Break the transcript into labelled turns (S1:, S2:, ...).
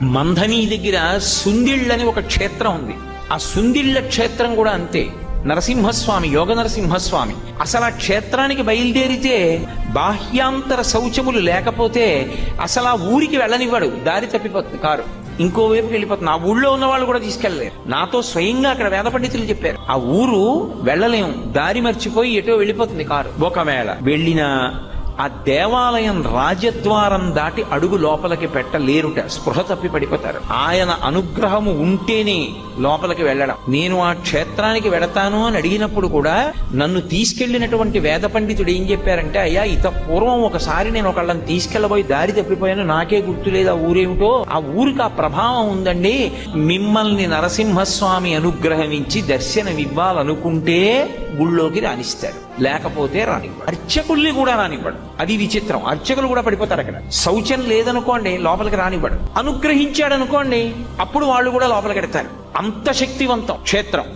S1: మంధని దగ్గర సుందిళ్ళని ఒక క్షేత్రం ఉంది. ఆ సుందిళ్ళ క్షేత్రం కూడా అంతే. నరసింహస్వామి, యోగ నరసింహస్వామి. అసలు ఆ క్షేత్రానికి బయలుదేరితే బాహ్యాంతర శౌచములు లేకపోతే అసలు ఆ ఊరికి వెళ్ళనివ్వడు. దారి తప్పిపోతుంది కారు, ఇంకోవైపుకి వెళ్ళిపోతుంది. ఆ ఊళ్ళో ఉన్న వాళ్ళు కూడా తీసుకెళ్లలేరు. నాతో స్వయంగా అక్కడ వేద పండితులు చెప్పారు, ఆ ఊరు వెళ్ళలేము, దారి మర్చిపోయి ఎటో వెళ్ళిపోతుంది కారు. ఒకవేళ వెళ్ళిన ఆ దేవాలయం రాజద్వారం దాటి అడుగు లోపలికి పెట్టలేరుట, స్పృహ తప్పి పడిపోతారు. ఆయన అనుగ్రహము ఉంటేనే లోపలికి వెళ్ళడం. నేను ఆ క్షేత్రానికి వెడతాను అని అడిగినప్పుడు కూడా నన్ను తీసుకెళ్లినటువంటి వేద పండితుడు ఏం చెప్పారంటే, అయ్యా ఇత పూర్వం ఒకసారి నేను ఒకళ్ళని తీసుకెళ్లబోయి దారి తప్పిపోయాను, నాకే గుర్తులేదు ఆ ఊరేమిటో. ఆ ఊరికి ఆ ప్రభావం ఉందండి. మిమ్మల్ని నరసింహస్వామి అనుగ్రహించి దర్శనమివ్వాలనుకుంటే గుళ్ళోకి రానిస్తాడు, లేకపోతే రానివ్వడు. అర్చకుల్ని కూడా రానివ్వడు. అది విచిత్రం. అర్చకులు కూడా పడిపోతారు అక్కడ. శౌచం లేదనుకోండి లోపలికి రానివ్వడు. అనుగ్రహించాడనుకోండి అప్పుడు వాళ్ళు కూడా లోపలికి ఎడతారు. అంత శక్తివంతం క్షేత్రం.